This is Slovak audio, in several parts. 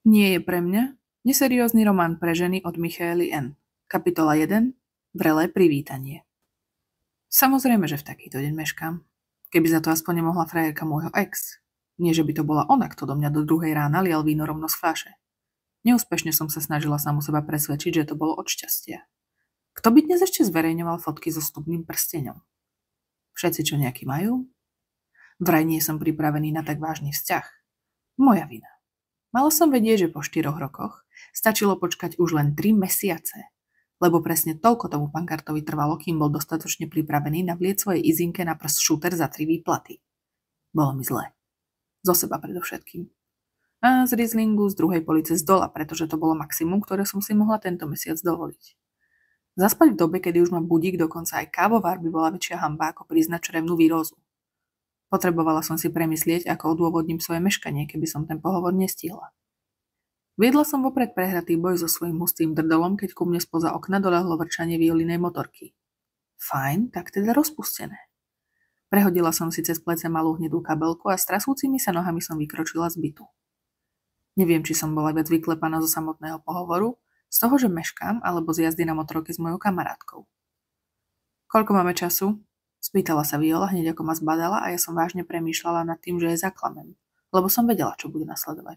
Nie je pre mňa neseriózny román pre ženy od Michaely N. Kapitola 1. Vrelé privítanie. Samozrejme, že v takýto deň meškám. Keby za to aspoň nemohla frajerka môjho ex. Nie, že by to bola ona, kto do mňa do 2 rána lial víno rovno z fľaše. Neúspešne som sa snažila samu seba presvedčiť, že to bolo od šťastia. Kto by dnes ešte zverejňoval fotky so snubným prsteňom? Všetci, čo nejaký majú? Vraj nie som pripravený na tak vážny vzťah. Moja vina. Mala som vedieť, že po 4 rokoch stačilo počkať už len 3 mesiace, lebo presne toľko tomu pankartovi trvalo, kým bol dostatočne pripravený navlieť svojej izinke na prst šúter za 3 výplaty. Bolo mi zle. Zo seba predovšetkým. A z Rieslingu z druhej police z dola, pretože to bolo maximum, ktoré som si mohla tento mesiac dovoliť. Zaspať v dobe, kedy už mám budík, dokonca aj kávovár, by bola väčšia hanba ako priznať črevnú výrozu. Potrebovala som si premyslieť, ako odôvodním svoje meškanie, keby som ten pohovor nestihla. Viedla som vopred prehratý boj so svojím hustým drdolom, keď ku mne spoza okna doľahlo vrčanie violinej motorky. Fajn, tak teda rozpustené. Prehodila som si cez plece malú hnedú kabelku a s trasúcimi sa nohami som vykročila z bytu. Neviem, či som bola viac vyklepaná zo samotného pohovoru, z toho, že meškám, alebo z jazdy na motorke s mojou kamarátkou. Koľko máme času? Spýtala sa Viola hneď ako ma zbadala a ja som vážne premýšľala nad tým, že jej zaklamem, lebo som vedela, čo bude nasledovať.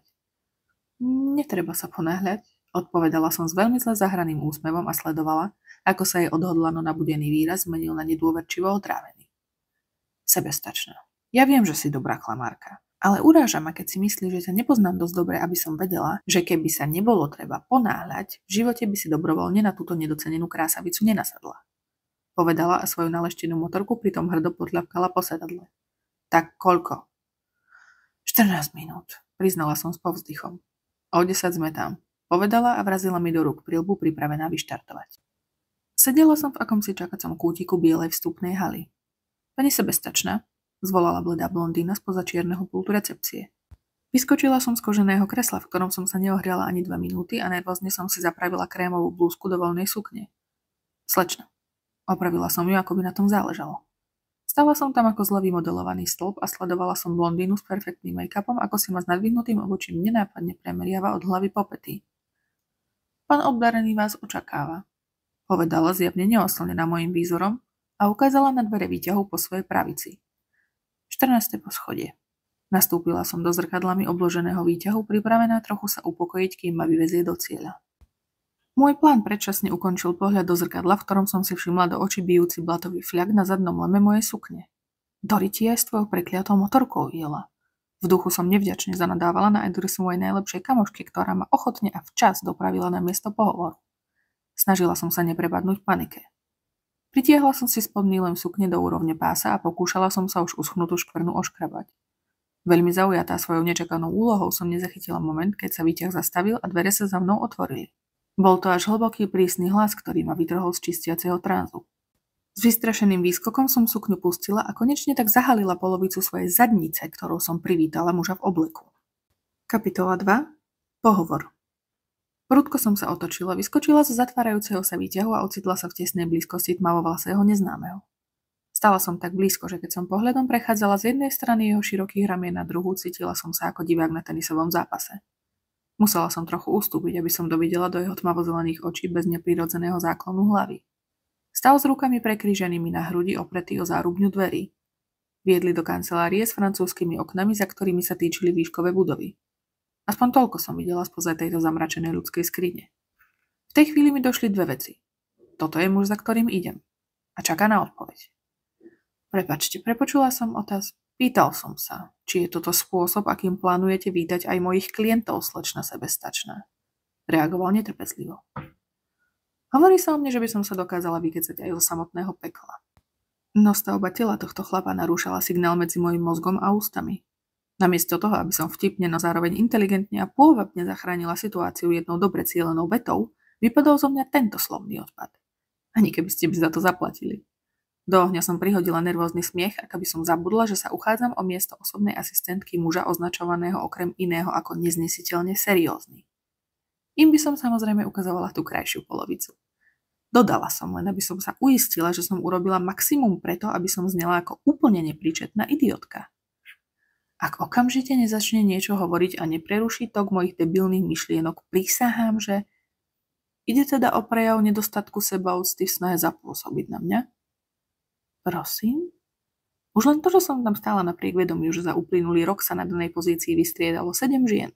Netreba sa ponáhľať, odpovedala som s veľmi zle zahraným úsmevom a sledovala, ako sa jej odhodlano nabudený výraz zmenil na nedôverčivo odrávený. Sebestačná. Ja viem, že si dobrá klamárka, ale uráža ma, keď si myslíš, že ťa nepoznám dosť dobre, aby som vedela, že keby sa nebolo treba ponáhľať, v živote by si dobrovoľne na túto nedocenenú krásavicu nenasadla. Povedala a svoju naleštenú motorku pritom hrdo podľapkala po sedadle. Tak koľko? 14 minút, priznala som s povzdychom. O 10 sme tam, povedala a vrazila mi do rúk prilbu pripravená vyštartovať. Sedela som v akomsi čakacom kútiku bielej vstupnej haly. Pani sebestačná, zvolala bledá blondína spoza čierneho pultu recepcie. Vyskočila som z koženého kresla, v ktorom som sa neohriala ani 2 minúty a nervózne som si zapravila krémovú blúzku do voľnej sukne. Slečna. Opravila som ju, ako by na tom záležalo. Stala som tam ako zle vymodelovaný stĺp a sledovala som blondínu s perfektným make-upom, ako si ma s nadvihnutým obočím nenápadne premeriava od hlavy po pety. Pán obdarený vás očakáva, povedala zjavne neoslnená mojím výzorom a ukázala na dvere výťahu po svojej pravici. 14. poschodie. Nastúpila som do zrkadlami obloženého výťahu, pripravená trochu sa upokojiť, kým ma vyvezie do cieľa. Môj plán predčasne ukončil pohľad do zrkadla, v ktorom som si všimla do očí bijúci blatový fľak na zadnom leme mojej sukne. Dori ti aj s tvojou prekliatou motorkou, Viola. V duchu som nevďačne zanadávala na adresu mojej najlepšej kamošky, ktorá ma ochotne a včas dopravila na miesto pohovoru. Snažila som sa neprepadnúť panike. Pritiahla som si spodný lem sukne do úrovne pása a pokúšala som sa už uschnutú škvrnu oškrabať. Veľmi zaujatá svojou nečakanou úlohou som nezachytila moment, keď sa výťah zastavil a dvere sa za mnou otvorili. Bol to až hlboký prísny hlas, ktorý ma vytrhol z čistiaceho tranzu. S vystrašeným výskokom som sukňu pustila a konečne tak zahalila polovicu svojej zadnice, ktorou som privítala muža v obleku. Kapitola 2. Pohovor. Prudko som sa otočila, vyskočila zo zatvárajúceho sa výťahu a ocitla sa v tesnej blízkosti tmavovlasého neznámeho. Stala som tak blízko, že keď som pohľadom prechádzala z jednej strany jeho širokých ramien na druhú, cítila som sa ako divák na tenisovom zápase. Musela som trochu ustúpiť, aby som dovidela do jeho tmavozelených očí bez neprirodzeného záklonu hlavy. Stal s rukami prekríženými na hrudi opretý o zárubňu dverí. Viedli do kancelárie s francúzskymi oknami, za ktorými sa týčili výškové budovy. Aspoň toľko som videla spoza tejto zamračenej ľudskej skrine. V tej chvíli mi došli 2 veci. Toto je muž, za ktorým idem. A čaká na odpoveď. Prepáčte, prepočula som otázku. Pýtal som sa, či je toto spôsob, akým plánujete vítať aj mojich klientov, slečna sebestačná. Reagoval netrpezlivo. Hovorí sa o mne, že by som sa dokázala vykecať aj zo samotného pekla. No stavba tela tohto chlapa narúšala signál medzi mojim mozgom a ústami. Namiesto toho, aby som vtipne, no zároveň inteligentne a pôvabne zachránila situáciu jednou dobre cielenou vetou, vypadol zo mňa tento slovný odpad. Ani keby ste by za to zaplatili. Do ohňa som prihodila nervózny smiech, ako by som zabudla, že sa uchádzam o miesto osobnej asistentky muža označovaného okrem iného ako neznesiteľne seriózny. Im by som samozrejme ukazovala tú krajšiu polovicu. Dodala som len, aby som sa uistila, že som urobila maximum preto, aby som znela ako úplne nepríčetná idiotka. Ak okamžite nezačne niečo hovoriť a nepreruší tok mojich debilných myšlienok, prisahám, že ide teda o prejav nedostatku sebaúcty v snahe zapôsobiť na mňa? Prosím? Už len to, že som tam stála napriek vedomiu, že za uplynulý rok sa na danej pozícii vystriedalo 7 žien,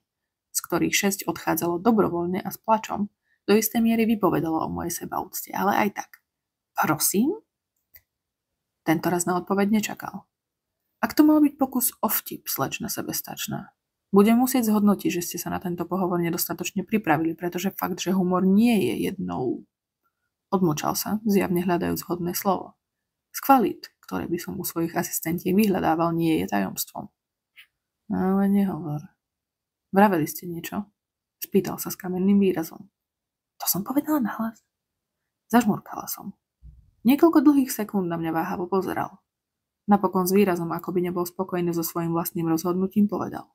z ktorých 6 odchádzalo dobrovoľne a s plačom, do istej miery vypovedalo o mojej sebaúcte, ale aj tak. Prosím? Tento raz na odpoveď nečakal. Ak to mal byť pokus o vtip, slečna sebestačná, budem musieť zhodnotiť, že ste sa na tento pohovor nedostatočne pripravili, pretože fakt, že humor nie je jednou... Odmlčal sa, zjavne hľadajúc vhodné slovo. Z kvalít, ktoré by som u svojich asistentiek vyhľadával, nie je tajomstvom. Ale nehovor. Vraveli ste niečo? Spýtal sa s kamenným výrazom. To som povedala nahlas. Zažmurkala som. Niekoľko dlhých sekúnd na mňa váhavo pozeral. Napokon s výrazom, ako by nebol spokojný so svojím vlastným rozhodnutím, povedal.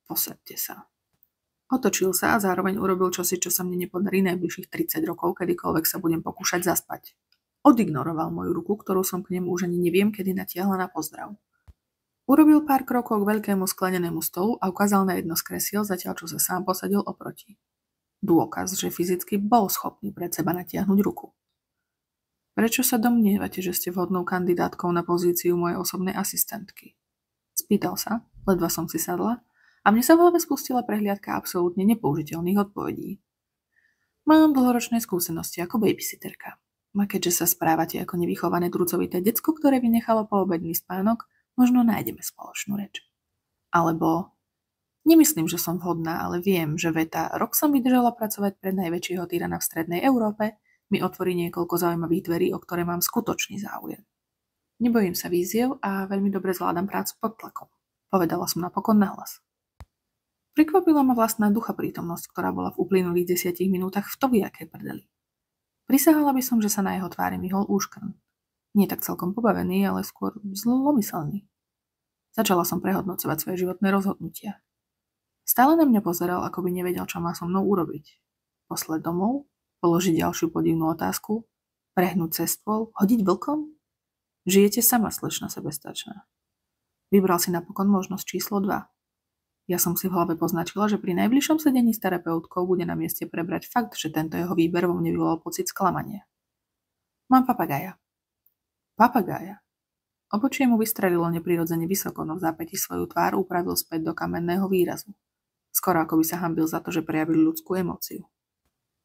Posaďte sa. Otočil sa a zároveň urobil čosi, čo sa mne nepodarí najbližších 30 rokov, kedykoľvek sa budem pokúšať zaspať. Odignoroval moju ruku, ktorú som k nemu už ani neviem, kedy natiahla na pozdrav. Urobil pár krokov k veľkému sklenenému stolu a ukázal na jedno z kresiel, zatiaľ čo sa sám posadil oproti. Dôkaz, že fyzicky bol schopný pred seba natiahnuť ruku. Prečo sa domnievate, že ste vhodnou kandidátkou na pozíciu mojej osobnej asistentky? Spýtal sa, ledva som si sadla, a mne sa v hlave spustila prehliadka absolútne nepoužiteľných odpovedí. Mám dlhoročné skúsenosti ako babysitterka. A keďže sa správate ako nevychované drucovité decko, ktoré vynechalo poobedný spánok, možno nájdeme spoločnú reč. Alebo nemyslím, že som vhodná, ale viem, že veta rok som vydržala pracovať pre najväčšieho tyrana v strednej Európe mi otvorí niekoľko zaujímavých dverí, o ktoré mám skutočný záujem. Nebojím sa výziev a veľmi dobre zvládam prácu pod tlakom, povedala som napokon nahlas. Prekvapila ma vlastná duchaprítomnosť, ktorá bola v uplynulých 10 minútach v tovijakej prdeli. Prisahala by som, že sa na jeho tvári myhol úškrn. Nie tak celkom pobavený, ale skôr zlomyselný. Začala som prehodnocovať svoje životné rozhodnutia. Stále na mňa pozeral, ako by nevedel, čo má so mnou urobiť. Poslať domov? Položiť ďalšiu podivnú otázku? Prehnúť cez stôl? Hodiť vlkom? Žijete sama, slečna sebestačná. Vybral si napokon možnosť číslo 2. Ja som si v hlave poznačila, že pri najbližšom sedení s terapeutkou bude na mieste prebrať fakt, že tento jeho výber vo mne vyvolal pocit sklamania. Mám papagája. Papagája. Obočie mu vystrelilo neprirodzene vysoko, no v zápäti svoju tvár upravil späť do kamenného výrazu. Skoro ako by sa hanbil za to, že prejavil ľudskú emóciu.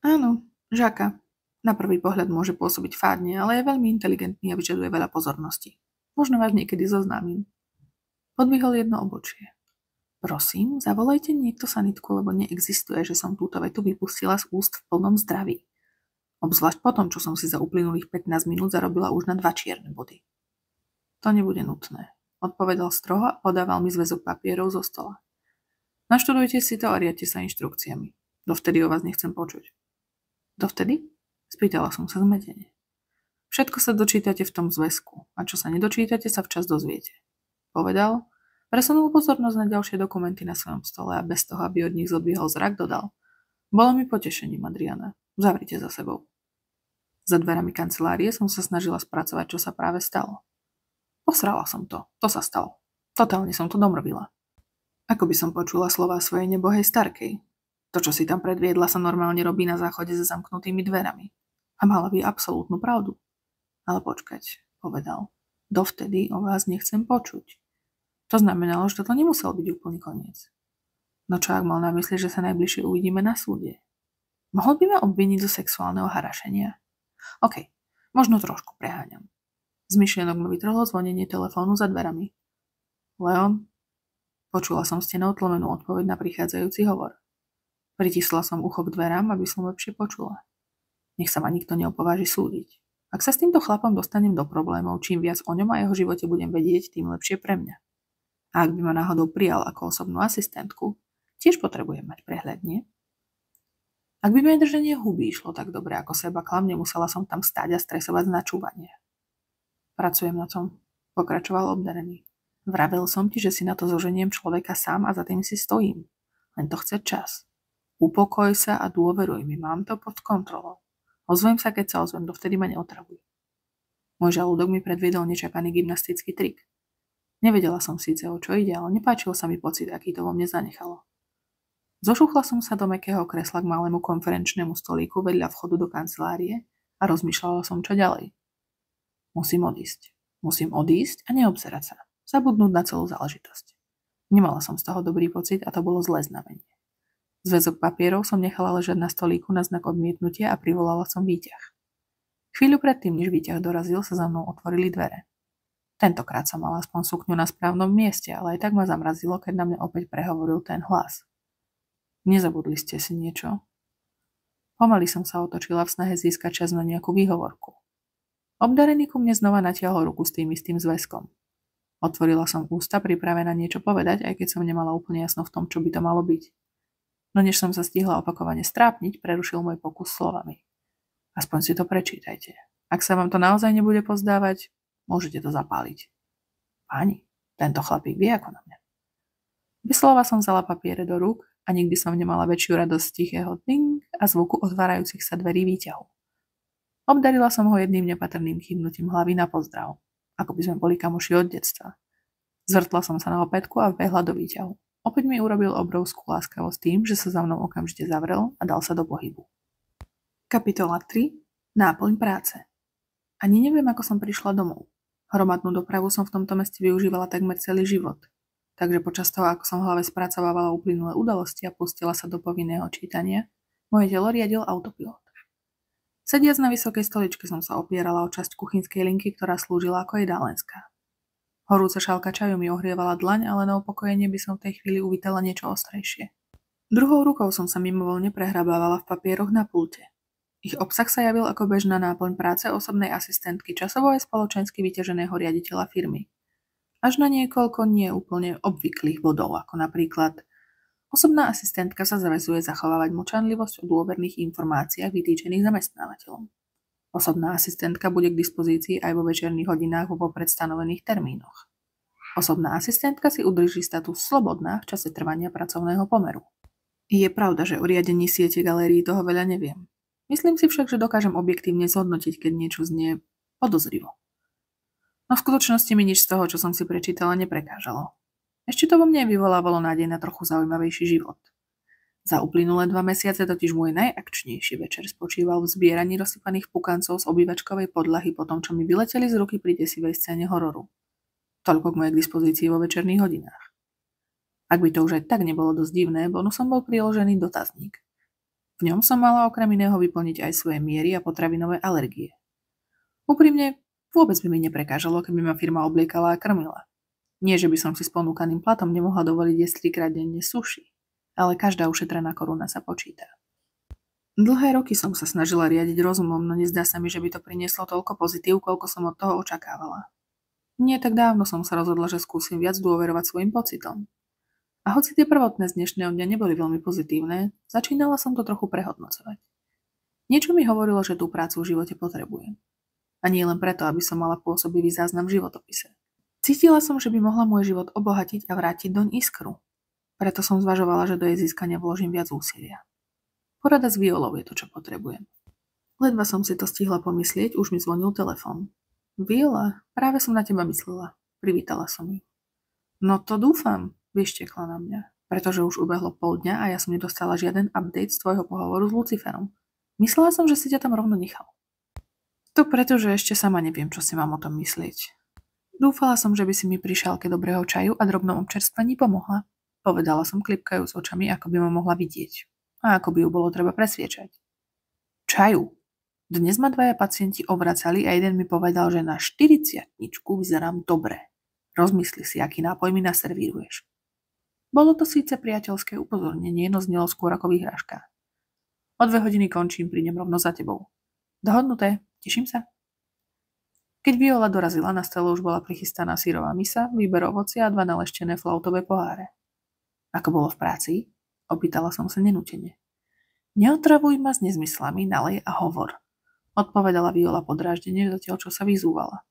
Áno, Žaka. Na prvý pohľad môže pôsobiť fádne, ale je veľmi inteligentný a vyžaduje veľa pozornosti. Možno vás niekedy zoznámim. Podvihol jedno obočie. Prosím, zavolajte niekto sanitku, lebo neexistuje, že som túto vetu vypustila z úst v plnom zdraví. Obzvlášť potom, čo som si za uplynulých 15 minút zarobila už na 2 čierne body. To nebude nutné, odpovedal stroho a podával mi zväzok papierov zo stola. Naštudujte si to a riadte sa inštrukciami. Dovtedy o vás nechcem počuť. Dovtedy? Spýtala som sa zmetene. Všetko sa dočítate v tom zväzku a čo sa nedočítate, sa včas dozviete. Povedal, presunul pozornosť na ďalšie dokumenty na svojom stole a bez toho, aby od nich zodvihol zrak, dodal. Bolo mi potešením, Adriana. Zavrite za sebou. Za dverami kancelárie som sa snažila spracovať, čo sa práve stalo. Posrala som to. To sa stalo. Totálne som to domrvila. Ako by som počula slová svojej nebohej starkej. To, čo si tam predviedla, sa normálne robí na záchode za zamknutými dverami. A mala by absolútnu pravdu. Ale počkať, povedal. Dovtedy o vás nechcem počuť. To znamenalo, že toto nemusel byť úplný koniec. No čo ak mal na mysli, že sa najbližšie uvidíme na súde? Mohol by ma obviniť zo sexuálneho harašenia? OK, možno trošku preháňam. Z myšlienok ma vytrhlo zvonenie telefónu za dverami. Leon? Počula som stenou tlmenú odpoveď na prichádzajúci hovor. Pritisla som ucho k dverám, aby som lepšie počula. Nech sa ma nikto neopováži súdiť. Ak sa s týmto chlapom dostanem do problémov, čím viac o ňom a jeho živote budem vedieť, tým lepšie pre mňa. A ak by ma náhodou prijal ako osobnú asistentku, tiež potrebujem mať prehľad, nie? Ak by mi držanie huby išlo tak dobre ako seba klam, nemusela som tam stáť a stresovať z načúvania. Pracujem na tom, pokračoval obdarený. Vravel som ti, že si na to zoženiem človeka sám a za tým si stojím. Len to chce čas. Upokoj sa a dôveruj mi, mám to pod kontrolou. Ozvem sa, keď sa ozvem, dovtedy ma neotravuj. Môj žalúdok mi predviedol nečakaný gymnastický trik. Nevedela som síce, o čo ide, ale nepáčil sa mi pocit, aký to vo mne zanechalo. Zošuchla som sa do mäkkého kresla k malému konferenčnému stolíku vedľa vchodu do kancelárie a rozmýšľala som, čo ďalej. Musím odísť. Musím odísť a neobzerať sa. Zabudnúť na celú záležitosť. Nemala som z toho dobrý pocit a to bolo zlé znamenie. Zväzok papierov som nechala ležať na stolíku na znak odmietnutia a privolala som výťah. Chvíľu predtým, než výťah dorazil, sa za mnou otvorili dvere. Tentokrát som mala aspoň sukňu na správnom mieste, ale aj tak ma zamrazilo, keď na mňa opäť prehovoril ten hlas. Nezabudli ste si niečo? Pomaly som sa otočila v snahe získať čas na nejakú výhovorku. Obdarený ku mne znova natiahol ruku s tým istým zväzkom. Otvorila som ústa, pripravená niečo povedať, aj keď som nemala úplne jasno v tom, čo by to malo byť. No než som sa stihla opakovane strápniť, prerušil môj pokus slovami. Aspoň si to prečítajte. Ak sa vám to naozaj nebude pozdávať, môžete to zapáliť. Pani, tento chlapík vie ako na mňa. Bez slova som vzala papiere do rúk a nikdy som nemala väčšiu radosť z tichého ding a zvuku otvárajúcich sa dverí výťahu. Obdarila som ho jedným nepatrným kývnutím hlavy na pozdrav, ako by sme boli kamoši od detstva. Zvrtla som sa na opätku a vbehla do výťahu. Opäť mi urobil obrovskú láskavosť tým, že sa za mnou okamžite zavrel a dal sa do pohybu. Kapitola 3. Náplň práce. Ani neviem, ako som prišla domov. Hromadnú dopravu som v tomto meste využívala takmer celý život. Takže počas toho, ako som v hlave spracovávala uplynulé udalosti a pustila sa do povinného čítania, moje telo riadil autopilot. Sediac na vysokej stoličke som sa opierala o časť kuchynskej linky, ktorá slúžila ako jedálenská. Horúca šálka čaju mi ohrievala dlaň, ale na upokojenie by som v tej chvíli uvítala niečo ostrejšie. Druhou rukou som sa mimovoľne prehrabávala v papieroch na pulte. Ich obsah sa javil ako bežná náplň práce osobnej asistentky časovo aj spoločensky vyťaženého riaditeľa firmy. Až na niekoľko nie úplne obvyklých bodov, ako napríklad osobná asistentka sa zaväzuje zachovávať mlčanlivosť o dôverných informáciách vytýčených zamestnávateľom. Osobná asistentka bude k dispozícii aj vo večerných hodinách vo vopred stanovených termínoch. Osobná asistentka si udrží status slobodná v čase trvania pracovného pomeru. Je pravda, že o riadení siete galérií toho veľa neviem. Myslím si však, že dokážem objektívne zhodnotiť, keď niečo znie podozrivo. No v skutočnosti mi nič z toho, čo som si prečítala, neprekážalo. Ešte to vo mne vyvolávalo nádej na trochu zaujímavejší život. Za uplynulé 2 mesiace totiž môj najakčnejší večer spočíval v zbieraní rozsypaných pukancov z obývačkovej podlahy po tom, čo mi vyleteli z ruky pri desivej scéne hororu. Toľko k mojej dispozícii vo večerných hodinách. Ak by to už aj tak nebolo dosť divné, bonusom bol priložený dotazník. V ňom som mala okrem iného vyplniť aj svoje miery a potravinové alergie. Úprimne, vôbec by mi neprekážalo, keby ma firma obliekala a krmila. Nie, že by som si s ponúkaným platom nemohla dovoliť jesť 3-krát denne sushi, ale každá ušetrená koruna sa počíta. Dlhé roky som sa snažila riadiť rozumom, no nezdá sa mi, že by to prinieslo toľko pozitív, koľko som od toho očakávala. Nie tak dávno som sa rozhodla, že skúsim viac dôverovať svojim pocitom. A hoci tie prvotné z dnešného dňa neboli veľmi pozitívne, začínala som to trochu prehodnocovať. Niečo mi hovorilo, že tú prácu v živote potrebujem. A nie len preto, aby som mala pôsobivý záznam v životopise. Cítila som, že by mohla môj život obohatiť a vrátiť doň iskru. Preto som zvažovala, že do jej získania vložím viac úsilia. Porada s Violou je to, čo potrebujem. Ledva som si to stihla pomyslieť, už mi zvonil telefón. Viola, práve som na teba myslela. Privítala som ju. No to dúfam, vyštekla na mňa, pretože už ubehlo pol dňa a ja som nedostala žiaden update z tvojho pohovoru s Luciferom. Myslela som, že si ťa tam rovno nechal. To preto, že ešte sama neviem, čo si mám o tom myslieť. Dúfala som, že by si mi pri šálke dobrého čaju a drobnom občerstvaní pomohla. Povedala som klipkajúc očami, ako by ma mohla vidieť. A ako by ju bolo treba presviečať. Čaju. Dnes ma 2 pacienti obracali a jeden mi povedal, že na 40-ničku vyzerám dobre. Rozmysli si, aký nápoj mi naservíruješ. Bolo to síce priateľské upozornenie, no znelo skôr ako výhražka. O 2 hodiny končím, prídem rovno za tebou. Dohodnuté, teším sa. Keď Viola dorazila, na stole už bola prichystaná syrová misa, výber ovocia a 2 naleštené flautové poháre. Ako bolo v práci? Opýtala som sa nenútene. Neotravuj ma s nezmyslami, nalej a hovor. Odpovedala Viola podráždene, zatiaľ čo sa vyzúvala.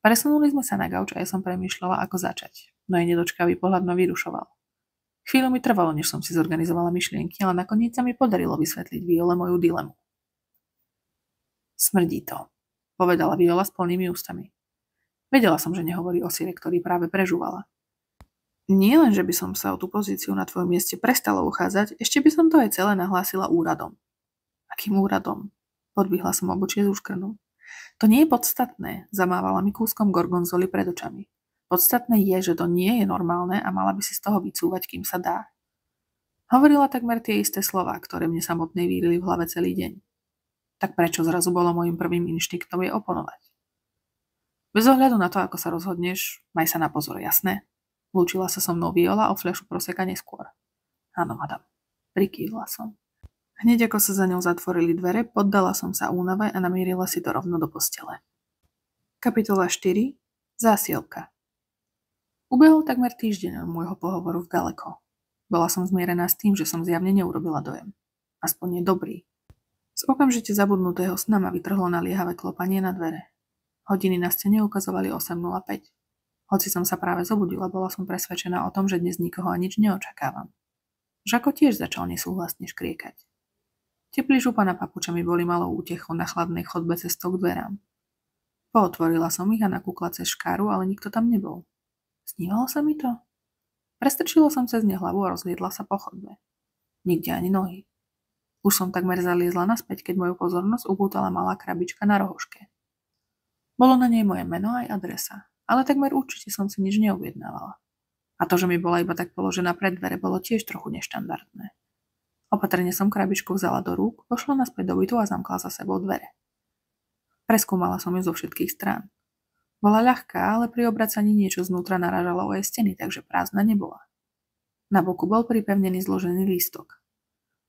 Presunuli sme sa na gauč a ja som premýšľala, ako začať, no jej nedočkavý pohľad ma vyrušoval. Chvíľu mi trvalo, než som si zorganizovala myšlienky, ale nakoniec sa mi podarilo vysvetliť Viole moju dilemu. Smrdí to, povedala Viola s plnými ústami. Vedela som, že nehovorí o syre, ktorý práve prežúvala. Nie len, že by som sa o tú pozíciu na tvojom mieste prestala uchádzať, ešte by som to aj celé nahlásila úradom. Akým úradom? Podvihla som obočie z úškrnou. To nie je podstatné, zamávala mi kúskom gorgonzoly pred očami. Podstatné je, že to nie je normálne a mala by si z toho vycúvať, kým sa dá. Hovorila takmer tie isté slová, ktoré mne samotnej vírili v hlave celý deň. Tak prečo zrazu bolo môjim prvým inštinktom jej oponovať? Bez ohľadu na to, ako sa rozhodneš, maj sa na pozor, jasné? Lúčila sa so mnou Viola o fľašu proseka neskôr. Áno, madam. Prikývla som. Hneď ako sa za ňou zatvorili dvere, poddala som sa únave a namierila si to rovno do postele. Kapitola 4. Zásielka. Ubehol takmer týždeň od môjho pohovoru v Galeko. Bola som zmierená s tým, že som zjavne neurobila dojem. Aspoň nie dobrý. Z okamžite zabudnutého sna ma vytrhlo naliehavé klopanie na dvere. Hodiny na stene ukazovali 8:05. Hoci som sa práve zobudila, bola som presvedčená o tom, že dnes nikoho a nič neočakávam. Žako tiež začal nesúhlasne škriekať. Teplý župa na papučami boli malou útechou na chladnej chodbe cestou k dverám. Pootvorila som ich a nakúkla cez škáru, ale nikto tam nebol. Snívalo sa mi to? Prestrčila som cez ne hlavu a rozliedla sa po chodbe. Nikde ani nohy. Už som takmer zaliezla naspäť, keď moju pozornosť upútala malá krabička na rohoške. Bolo na nej moje meno aj adresa, ale takmer určite som si nič neobjednávala. A to, že mi bola iba tak položená pred dvere, bolo tiež trochu neštandardné. Opatrne som krabičku vzala do rúk, pošla naspäť do bytu a zamkla za sebou dvere. Preskúmala som ju zo všetkých strán. Bola ľahká, ale pri obracaní niečo znútra narážalo o jej steny, takže prázdna nebola. Na boku bol pripevnený zložený lístok.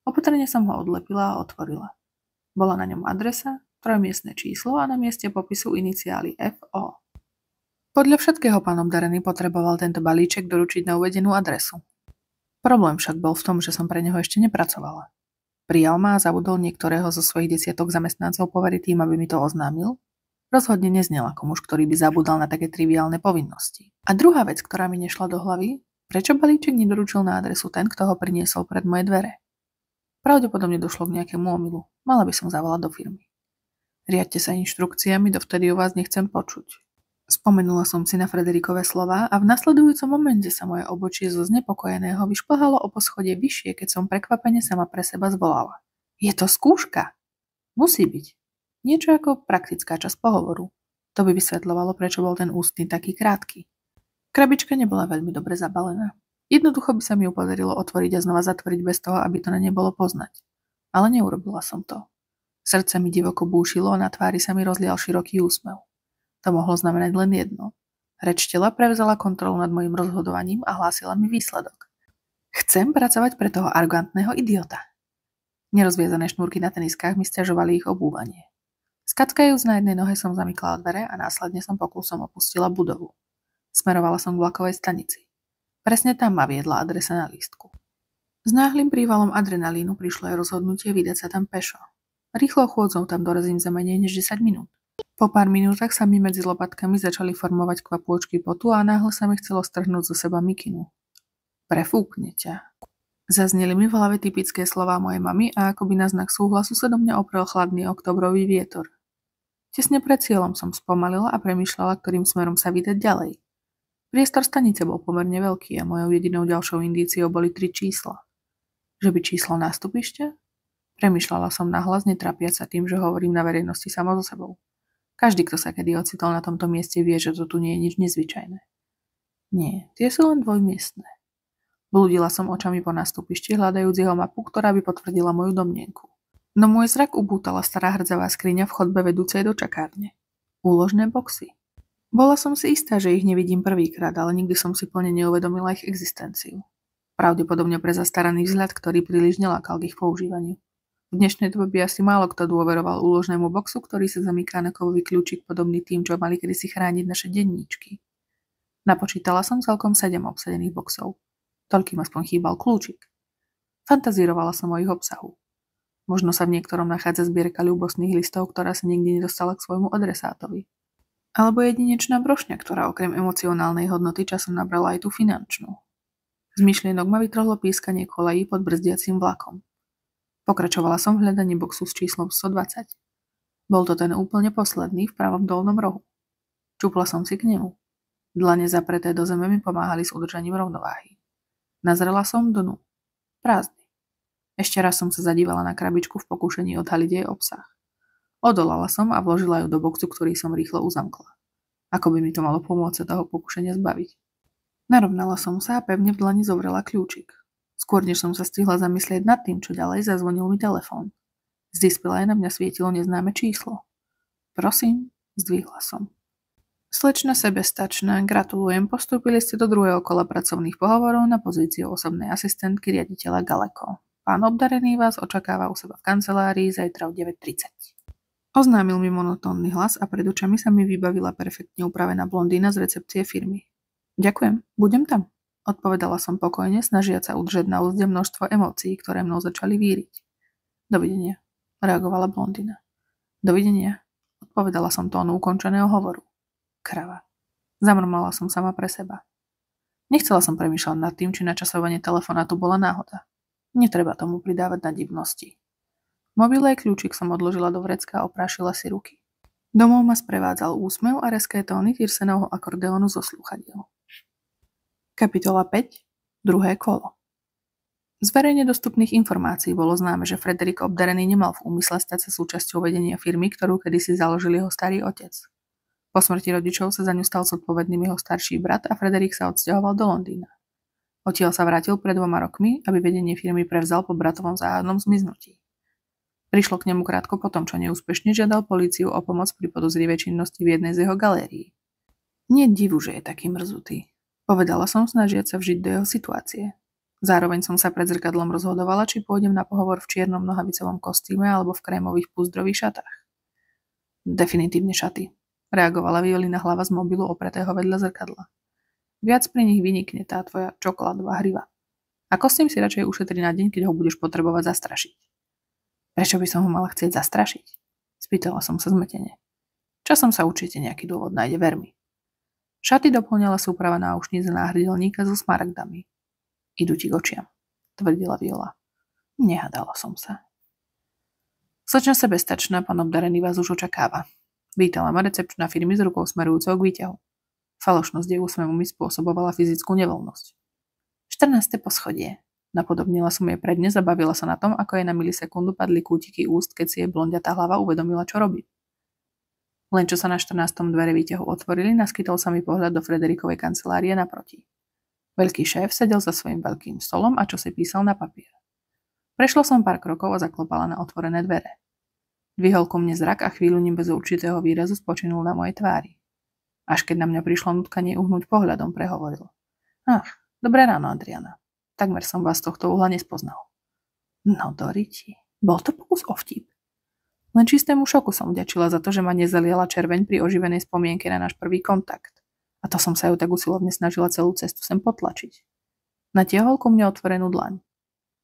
Opatrne som ho odlepila a otvorila. Bola na ňom adresa, trojmiestne číslo a na mieste popisu iniciály FO. Podľa všetkého pán obdarený potreboval tento balíček doručiť na uvedenú adresu. Problém však bol v tom, že som pre neho ešte nepracovala. Prijal ma a zabudol niektorého zo svojich desiatok zamestnancov poveriť tým, aby mi to oznámil. Rozhodne neznel ako muž, ktorý by zabudal na také triviálne povinnosti. A druhá vec, ktorá mi nešla do hlavy, prečo balíček nedoručil na adresu ten, kto ho priniesol pred moje dvere. Pravdepodobne došlo k nejakému omylu. Mala by som zavolať do firmy. Riadte sa inštrukciami, dovtedy o vás nechcem počuť. Spomenula som si na Frederikové slová a v nasledujúcom momente sa moje obočie zo znepokojeného vyšplhalo o poschodie vyššie, keď som prekvapene sama pre seba zvolala. Je to skúška? Musí byť. Niečo ako praktická časť pohovoru. To by vysvetľovalo, prečo bol ten ústny taký krátky. Krabička nebola veľmi dobre zabalená. Jednoducho by sa mi ju podarilo otvoriť a znova zatvoriť bez toho, aby to na nej bolo poznať. Ale neurobila som to. Srdce mi divoko búšilo a na tvári sa mi rozlial široký úsmev. To mohlo znamenať len jedno. Reč tela prevzala kontrolu nad mojim rozhodovaním a hlásila mi výsledok. Chcem pracovať pre toho arogantného idiota. Nerozviezané šnúrky na teniskách mi sťažovali ich obúvanie. Skackajúc na jednej nohe som zamykla dvere a následne som pokúsom opustila budovu. Smerovala som k vlakovej stanici. Presne tam ma viedla adresa na lístku. S náhlym prívalom adrenalínu prišlo aj rozhodnutie vydať sa tam pešo. Rýchlou chôdzou tam dorazím za menej než 10 minút. Po pár minútach sa mi medzi lopatkami začali formovať kvapôčky potu a náhle sa mi chcelo strhnúť zo seba mikinu. Prefúkne ťa. Zazneli mi v hlave typické slová mojej mamy a akoby na znak súhlasu sa do mňa oprel chladný oktobrový vietor. Tesne pred cieľom som spomalila a premýšľala, ktorým smerom sa vydať ďalej. Priestor stanice bol pomerne veľký a mojou jedinou ďalšou indíciou boli 3 čísla. Že by číslo nástupišťa? Premýšľala som nahlas, netrapiac sa tým, že hovorím na verejnosti samo so sebou. Každý, kto sa kedy ocitol na tomto mieste, vie, že to tu nie je nič nezvyčajné. Nie, tie sú len dvojmiestne. Blúdila som očami po nástupišti, hľadajúc jeho mapu, ktorá by potvrdila moju domnienku. No môj zrak ubútala stará hrdzavá skriňa v chodbe vedúcej do čakárne. Úložné boxy. Bola som si istá, že ich nevidím prvýkrát, ale nikdy som si plne neuvedomila ich existenciu. Pravdepodobne pre zastaraný vzhľad, ktorý príliš nelákal k ich používaniu. V dnešnej dobe by asi málo kto dôveroval úložnému boxu, ktorý sa zamyká na kovový kľúčik podobný tým, čo mali kedysi chrániť naše denníčky. Napočítala som celkom 7 obsadených boxov. Toľkým aspoň chýbal kľúčik. Fantazírovala som o ich obsahu. Možno sa v niektorom nachádza zbierka ľúbostných listov, ktorá sa nikdy nedostala k svojmu adresátovi. Alebo jedinečná brošňa, ktorá okrem emocionálnej hodnoty časom nabrala aj tú finančnú. Z myšlienok ma vytrhlo pískanie kolají pod brzdiacím vlakom. Pokračovala som v hľadaní boxu s číslom 120. Bol to ten úplne posledný v pravom dolnom rohu. Čupla som si k nemu. Dlane zapreté do zeme mi pomáhali s udržaním rovnováhy. Nazrela som dnu. Prázdny. Ešte raz som sa zadívala na krabičku v pokúšení odhaliť jej obsah. Odolala som a vložila ju do boxu, ktorý som rýchlo uzamkla. Ako by mi to malo pomôcť sa toho pokúšania zbaviť. Narovnala som sa a pevne v dlani zovrela kľúčik. Skôr než som sa stihla zamyslieť nad tým, čo ďalej, zazvonil mi telefón. Z displeja na mňa svietilo neznáme číslo. Prosím, zdvihla som. Slečna sebestačná, gratulujem, postúpili ste do druhého kola pracovných pohovorov na pozíciu osobnej asistentky riaditeľa Galeko. Pán obdarený vás očakáva u seba v kancelárii zajtra o 9:30. Oznámil mi monotónny hlas a pred očami sa mi vybavila perfektne upravená blondína z recepcie firmy. Ďakujem, budem tam, odpovedala som pokojne, snažiaca sa udržať na úzde množstvo emócií, ktoré mnou začali víriť. Dovidenia, reagovala blondína. Dovidenia, odpovedala som tónu ukončeného hovoru. Krava. Zamrmala som sama pre seba. Nechcela som premýšľať nad tým, či načasovanie telefonátu bola náhoda. Netreba tomu pridávať na divnosti. Mobil aj kľúčik som odložila do vrecka a oprášila si ruky. Domov ma sprevádzal úsmev a rezké tóny Tyrsenovho akordeónu zo slúchadiel. Kapitola 5. Druhé kolo. Z verejne dostupných informácií bolo známe, že Frederik obdarený nemal v úmysle stať sa súčasťou vedenia firmy, ktorú kedysi založil jeho starý otec. Po smrti rodičov sa za ňu stal zodpovedným jeho starší brat a Frederik sa odsťahoval do Londýna. Odtiaľ sa vrátil pred 2 rokmi, aby vedenie firmy prevzal po bratovom záhadnom zmiznutí. Prišlo k nemu krátko potom, čo neúspešne žiadal políciu o pomoc pri podozrivej činnosti v jednej z jeho galérií. Nie divu, že je taký mrzutý, povedala som, snažiac sa vžiť do jeho situácie. Zároveň som sa pred zrkadlom rozhodovala, či pôjdem na pohovor v čiernom nohavicovom kostýme alebo v krémových púzdrových šatách. Definitívne šaty, reagovala Violina hlava z mobilu opretého vedľa zrkadla. Viac pri nich vynikne tá tvoja čokoládová hriva. A kostým si radšej ušetri na deň, keď ho budeš potrebovať zastrašiť. Prečo by som ho mala chcieť zastrašiť? Spýtala som sa zmetene. Časom sa určite nejaký dôvod nájde, ver mi. Šaty doplňala súprava náušnic náhrdelníka so smaragdami. Idú ti k očiam, tvrdila Viola. Nehádala som sa. Slečna sebestačná, pán obdarený vás už očakáva. Vítala ma recepčná firmy s rukou smerujúcou k výťahu. Falošnosť jej úsmevu mi spôsobovala fyzickú nevoľnosť. 14. poschodie. Napodobnila som jej predne, zabavila sa na tom, ako jej na milisekundu padli kútiky úst, keď si jej blondiatá hlava uvedomila, čo robí. Len čo sa na 14. dvere výťahu otvorili, naskytol sa mi pohľad do Frederikovej kancelárie naproti. Veľký šéf sedel za svojím veľkým stolom a čo si písal na papier. Prešlo som pár krokov a zaklopala na otvorené dvere. Dvihol ku mne zrak a chvíľu ním bez určitého výrazu spočinul na mojej tvári. Až keď na mňa prišlo nutkanie uhnúť pohľadom, prehovoril. Ach, dobré ráno, Adriana. Takmer som vás z tohto uhla nespoznal. No doriti, bol to pokus o vtip. Len čistému šoku som vďačila za to, že ma nezaliala červeň pri oživenej spomienke na náš prvý kontakt. A to som sa ju tak usilovne snažila celú cestu sem potlačiť. Natiahol ku mne otvorenú dlaň.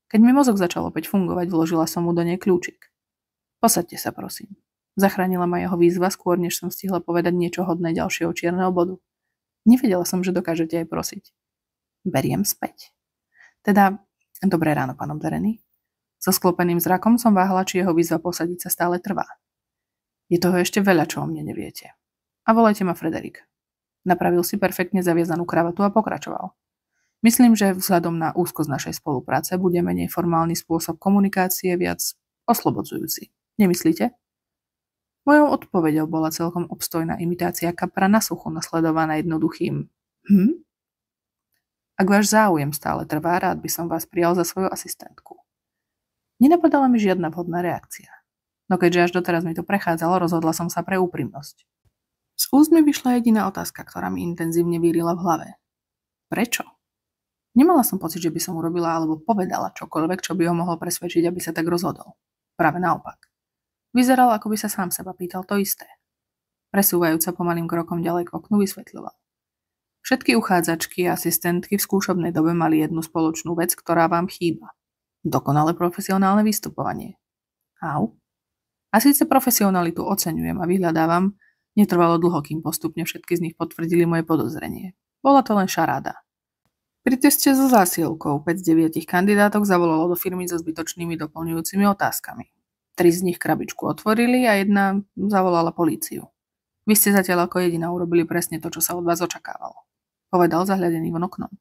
Keď mi mozog začal opäť fungovať, vložila som mu do nej kľúčik. Posaďte sa, prosím. Zachránila ma jeho výzva skôr, než som stihla povedať niečo hodné ďalšieho čierneho bodu. Nevedela som, že dokážete aj prosiť. Beriem späť. Teda, dobré ráno, pán obdarený. So sklopeným zrakom som váhala, či jeho výzva posadiť sa stále trvá. Je toho ešte veľa, čo o mne neviete. A volajte ma Frederik. Napravil si perfektne zaviazanú kravatu a pokračoval. Myslím, že vzhľadom na úzkosť našej spolupráce bude menej formálny spôsob komunikácie viac oslobodzujúci. Nemyslíte? Mojou odpoveďou bola celkom obstojná imitácia kapra na suchu nasledovaná jednoduchým Ak váš záujem stále trvá, rád by som vás prijal za svoju asistentku. Nenapadala mi žiadna vhodná reakcia. No keďže až doteraz mi to prechádzalo, rozhodla som sa pre úprimnosť. Z úst mi vyšla jediná otázka, ktorá mi intenzívne vírila v hlave. Prečo? Nemala som pocit, že by som urobila alebo povedala čokoľvek, čo by ho mohlo presvedčiť, aby sa tak rozhodol. Práve naopak. Vyzeral, ako by sa sám seba pýtal to isté. Presúvajúca pomalým krokom ďalej k oknu vysvetľoval. Všetky uchádzačky a asistentky v skúšobnej dobe mali jednu spoločnú vec, ktorá vám chýba. Dokonale profesionálne vystupovanie. Au. A síce profesionalitu oceňujem a vyhľadávam, netrvalo dlho, kým postupne všetky z nich potvrdili moje podozrenie. Bola to len šaráda. Pri teste so zásielkou 5 z 9 kandidátok zavolalo do firmy so zbytočnými doplňujúcimi otázkami. 3 z nich krabičku otvorili a jedna zavolala políciu. Vy ste zatiaľ ako jediná urobili presne to, čo sa od vás očakávalo. Povedal zahľadený von oknom.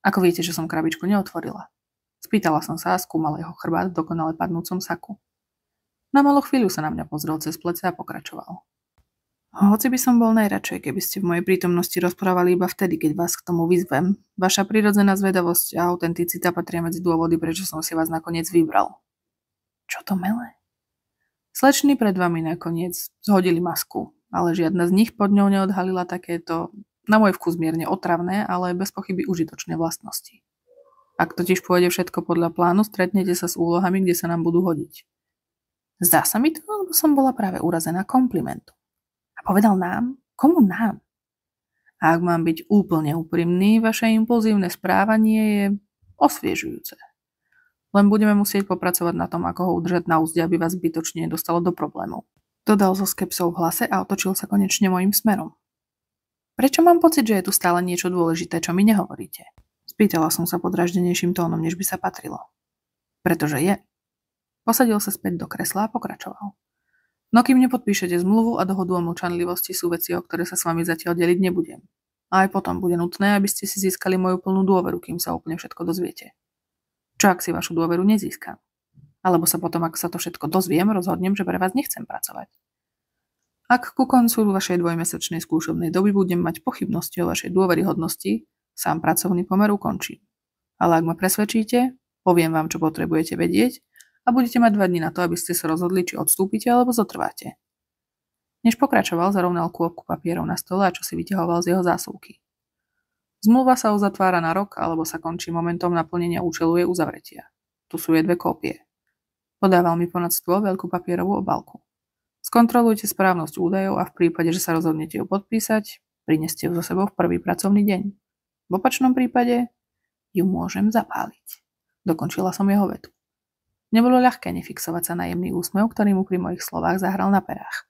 Ako viete, že som krabičku neotvorila? Spýtala som sa a skúmala jeho chrbát v dokonale padnúcom saku. Na malú chvíľu sa na mňa pozrel cez plece a pokračoval. Hoci by som bol najradšej, keby ste v mojej prítomnosti rozprávali iba vtedy, keď vás k tomu vyzvem. Vaša prirodzená zvedavosť a autenticita patria medzi dôvody, prečo som si vás nakoniec vybral. Čo to mele? Slečny pred vami nakoniec zhodili masku, ale žiadna z nich pod ňou neodhalila takéto, na môj vkus mierne otravné, ale bez pochyby užitočné vlastnosti. Ak totiž pôjde všetko podľa plánu, stretnete sa s úlohami, kde sa nám budú hodiť. Zdá sa mi to, lebo som bola práve urazená komplimentu. A povedal nám? Komu nám? A ak mám byť úplne úprimný, vaše impulzívne správanie je osviežujúce. Len budeme musieť popracovať na tom, ako ho udržať na úzde, aby vás zbytočne nedostalo do problémov. Dodal so skepsou v hlase a otočil sa konečne mojím smerom. Prečo mám pocit, že je tu stále niečo dôležité, čo mi nehovoríte? Spýtala som sa podraždenejším tónom, než by sa patrilo. Pretože je. Posadil sa späť do kresla a pokračoval. No kým nepodpíšete zmluvu a dohodu o mlčanlivosti sú veci, o ktoré sa s vami zatiaľ deliť nebudem. A aj potom bude nutné, aby ste si získali moju plnú dôveru, kým sa úplne všetko dozviete. Čo ak si vašu dôveru nezískam? Alebo sa potom, ak sa to všetko dozviem, rozhodnem, že pre vás nechcem pracovať. Ak ku koncu vašej dvojmesačnej skúšobnej doby budem mať pochybnosti o vašej dôveryhodnosti, sám pracovný pomer ukončím. Ale ak ma presvedčíte, poviem vám, čo potrebujete vedieť a budete mať 2 dni na to, aby ste sa rozhodli, či odstúpite alebo zotrváte. Než pokračoval, zarovnal kôpku papierov na stole a čo si vyťahoval z jeho zásuvky. Zmluva sa uzatvára na rok alebo sa končí momentom naplnenia účelu jej uzavretia. Tu sú jej 2 kópie. Podával mi ponad stôl veľkú papierovú obálku. Skontrolujte správnosť údajov a v prípade, že sa rozhodnete ju podpísať, prineste ju so sebou v prvý pracovný deň. V opačnom prípade ju môžem zapáliť. Dokončila som jeho vetu. Nebolo ľahké nefixovať sa na jemný úsmev, ktorý mu pri mojich slovách zahral na perách.